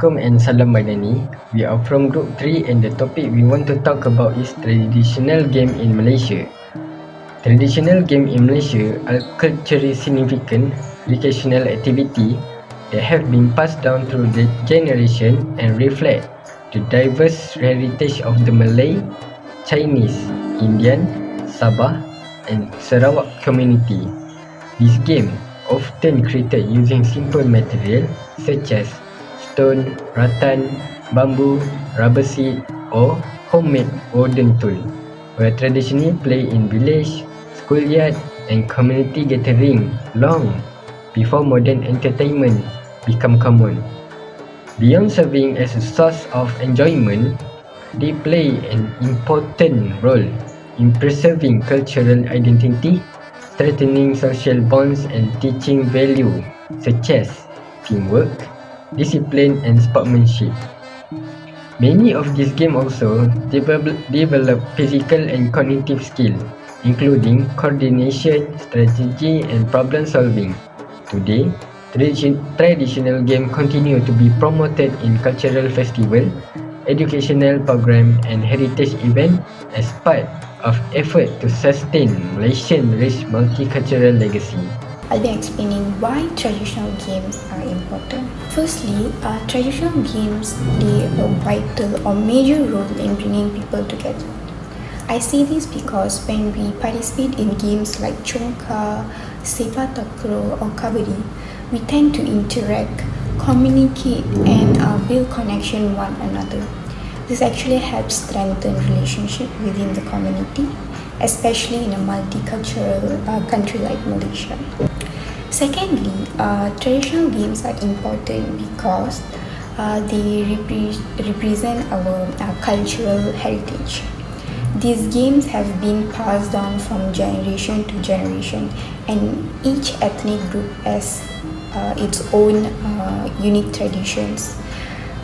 Assalamualaikum and salam Badani. We are from group 3 and the topic we want to talk about is traditional game in Malaysia. Traditional game in Malaysia are culturally significant recreational activity that have been passed down through the generation and reflect the diverse heritage of the Malay, Chinese, Indian, Sabah and Sarawak community. This game, often created using simple material such as stone, rattan, bamboo, rubber seed or homemade wooden tool, were traditionally played in village, schoolyard and community gathering long before modern entertainment become common. Beyond serving as a source of enjoyment, they play an important role in preserving cultural identity, strengthening social bonds and teaching values such as teamwork, discipline and sportsmanship. Many of these games also develop physical and cognitive skills, including coordination, strategy and problem solving. Today, traditional games continue to be promoted in cultural festival, educational program and heritage event as part of effort to sustain Malaysian rich multicultural legacy. I'll be explaining why traditional games are important. Firstly, traditional games play a vital or major role in bringing people together. I say this because when we participate in games like Chongka, Sepak Takraw or Kabaddi, we tend to interact, communicate and build connection with one another. This actually helps strengthen relationship within the community, especially in a multicultural country like Malaysia. Secondly, traditional games are important because they represent our cultural heritage. These games have been passed down from generation to generation, and each ethnic group has its own unique traditions.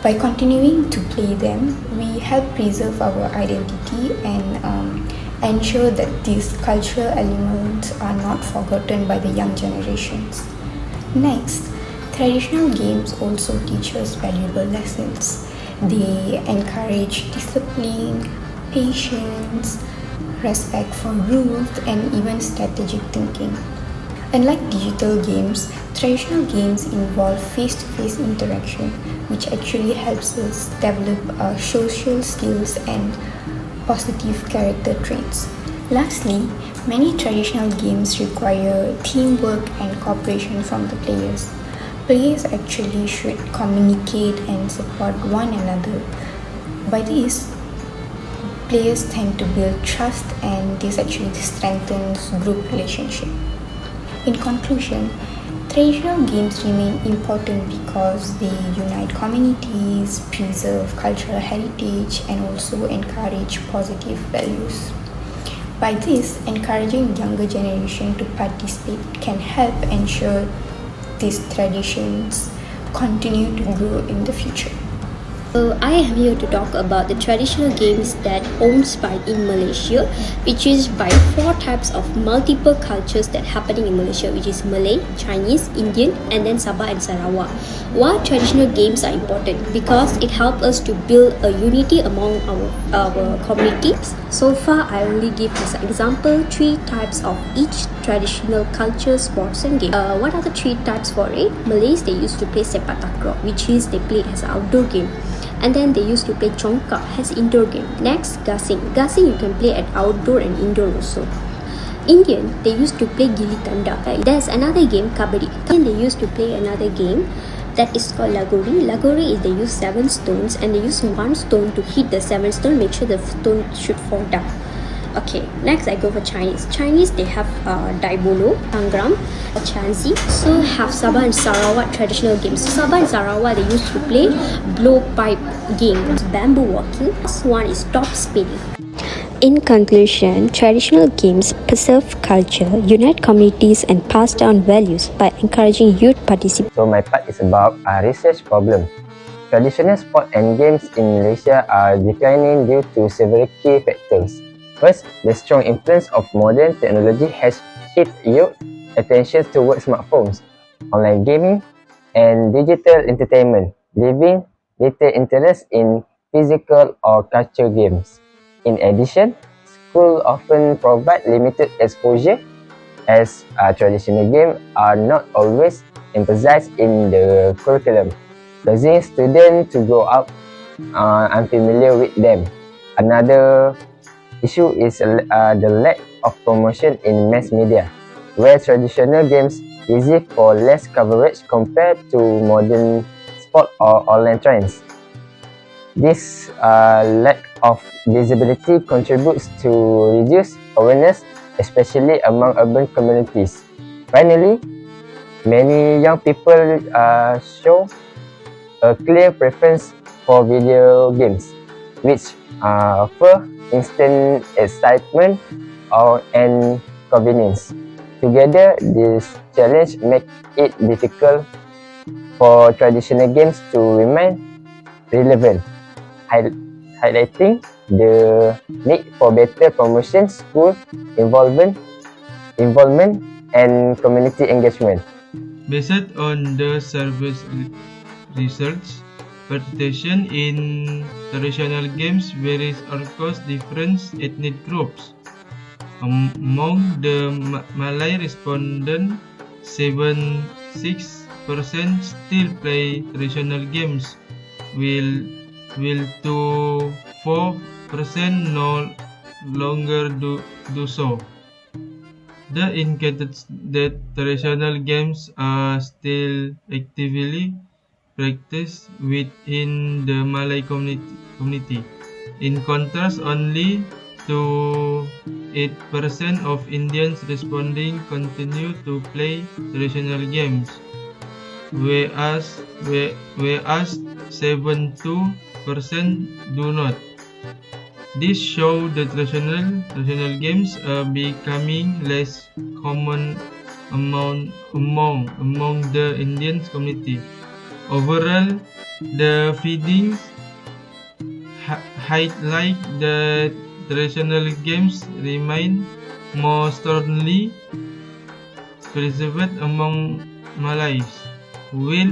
By continuing to play them, we help preserve our identity and ensure that these cultural elements are not forgotten by the young generations. Next, traditional games also teach us valuable lessons. They encourage discipline, patience, respect for rules, and even strategic thinking. Unlike digital games, traditional games involve face-to-face interaction, which actually helps us develop social skills and positive character traits. Lastly, many traditional games require teamwork and cooperation from the players. Players actually should communicate and support one another. By this, players tend to build trust and this actually strengthens group relationship. In conclusion, traditional games remain important because they unite communities, preserve cultural heritage, and also encourage positive values. By this, encouraging younger generation to participate can help ensure these traditions continue to grow in the future. So I am here to talk about the traditional games that inspired in Malaysia, which is by 4 types of multiple cultures that happening in Malaysia, which is Malay, Chinese, Indian, and then Sabah and Sarawak. Why traditional games are important? Because it helps us to build a unity among our communities. So far, I only give as an example 3 types of each traditional culture, sports and games. What are the 3 types for it? Malays, they used to play Sepak Takraw, which is they play as an outdoor game. And then they used to play Chongka as indoor game. Next, Gasing. Gasing you can play at outdoor and indoor also. Indian, they used to play Gili Tanda. There's another game, Kabaddi. And they used to play another game that is called Lagori. Lagori is they use 7 stones and they use 1 stone to hit the 7 stone, make sure the stone should fall down. Okay, next I go for Chinese. Chinese, they have Daibolo, Tangram, Chanzi. So have Sabah and Sarawak traditional games. So Sabah and Sarawak, they used to play blowpipe game, bamboo walking. This one is top spinning. In conclusion, traditional games preserve culture, unite communities and pass down values by encouraging youth participation. So my part is about research problem. Traditional sport and games in Malaysia are declining due to several key factors. First, the strong influence of modern technology has shifted youth attention towards smartphones, online gaming, and digital entertainment, leaving little interest in physical or culture games. In addition, schools often provide limited exposure as traditional games are not always emphasized in the curriculum, causing students to grow up unfamiliar with them. Another issue is the lack of promotion in mass media, where traditional games receive for less coverage compared to modern sport or online trends. This lack of visibility contributes to reduced awareness, especially among urban communities. Finally, many young people show a clear preference for video games, which offer instant excitement and convenience. Together, this challenge makes it difficult for traditional games to remain relevant, highlighting the need for better promotion, school involvement, and community engagement. Based on the survey's research, participation in traditional games varies across different ethnic groups. Among the Malay respondents, 76% still play traditional games, while 4% no longer do so. The indicates that traditional games are still actively practiced within the Malay community. In contrast, only to 8% of Indians responding continue to play traditional games, whereas 72% do not. This shows that traditional games are becoming less common among the Indian community. Overall, the findings highlight that traditional games remain more strongly preserved among Malays, while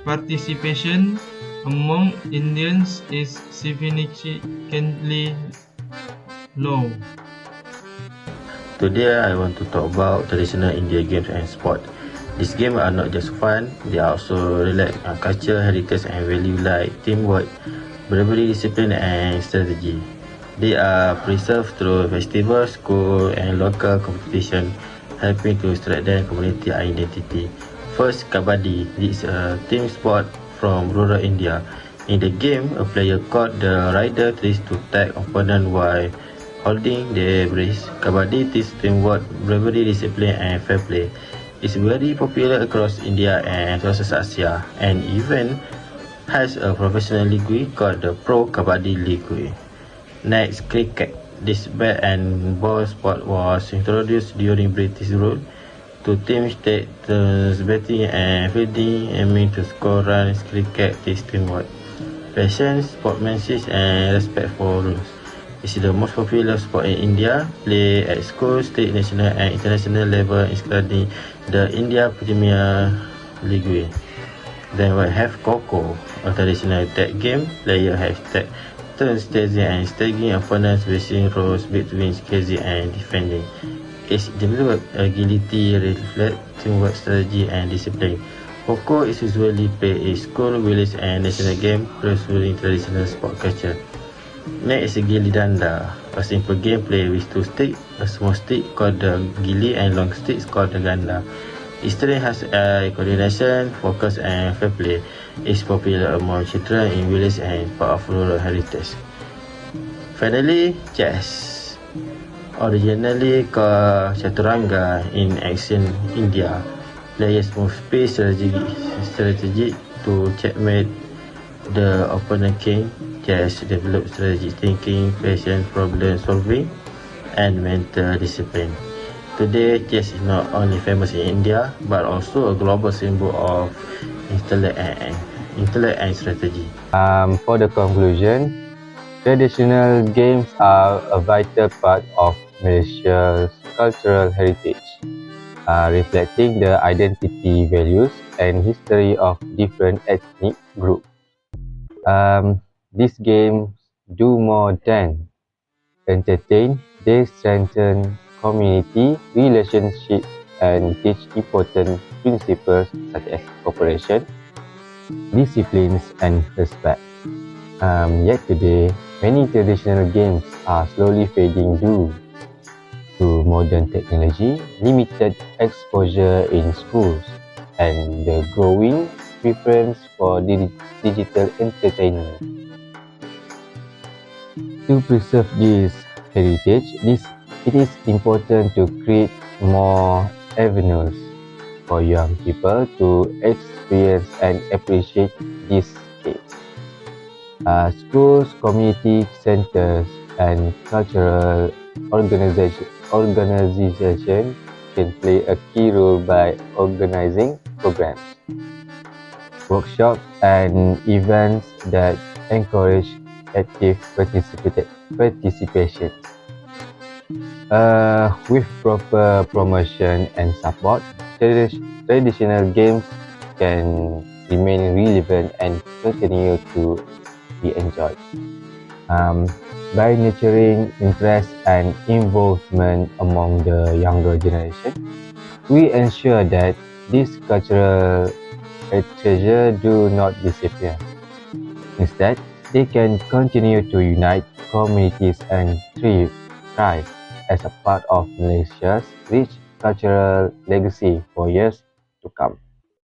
participation among Indians is significantly low. Today I want to talk about traditional Indian games and sport. These games are not just fun, they are also relate culture, heritage and value like teamwork, bravery, discipline and strategy. They are preserved through festivals, school and local competition, helping to strengthen community identity. First, Kabaddi. This is a team sport from rural India. In the game, a player called the rider tries to tag opponent while holding their breath. Kabaddi teaches teamwork, bravery, discipline and fair play. It's very popular across India and Southeast Asia, and even has a professional league called the Pro Kabaddi League. Next, cricket. This bat and ball sport was introduced during British rule. Two teams take turns batting and fielding, aiming to score runs. Cricket takes teamwork, patience, sportsmanship and respect for rules. It's the most popular sport in India, played at school, state, national and international level, including the India Premier League. Then we have Coco, a traditional tag game. Players have tag turns chasing and staggering opponents, switching roles between chasing and defending. It's developed agility, reflect teamwork, strategy and discipline. Coco is usually played in school, village and national game, preserving traditional sport culture. Next is Gili Danda, a simple game played with two sticks, a small stick called the gili and long sticks called the ganda. Its strength has coordination, focus and fair play. It's popular among children in village and part of rural heritage. Finally, chess. Originally called Chaturanga in ancient India, players move piece strategy to checkmate the opponent king. Chess develop strategic thinking, patience, problem solving, and mental discipline. Today, chess is not only famous in India, but also a global symbol of intellect and strategy. For the conclusion, traditional games are a vital part of Malaysia's cultural heritage. reflecting the identity, values, and history of different ethnic groups. These games do more than entertain, they strengthen community relationships and teach important principles such as cooperation, disciplines, and respect. Yet today, many traditional games are slowly fading due to modern technology, limited exposure in schools, and the growing preference for digital entertainment. To preserve this heritage, it is important to create more avenues for young people to experience and appreciate these games. Schools, community centers, and cultural organizations can play a key role by organizing programs, workshops, and events that encourage active participation. With proper promotion and support, traditional games can remain relevant and continue to be enjoyed. Um, by nurturing interest and involvement among the younger generation, we ensure that these cultural treasures do not disappear. Instead, they can continue to unite communities and thrive as a part of Malaysia's rich cultural legacy for years to come.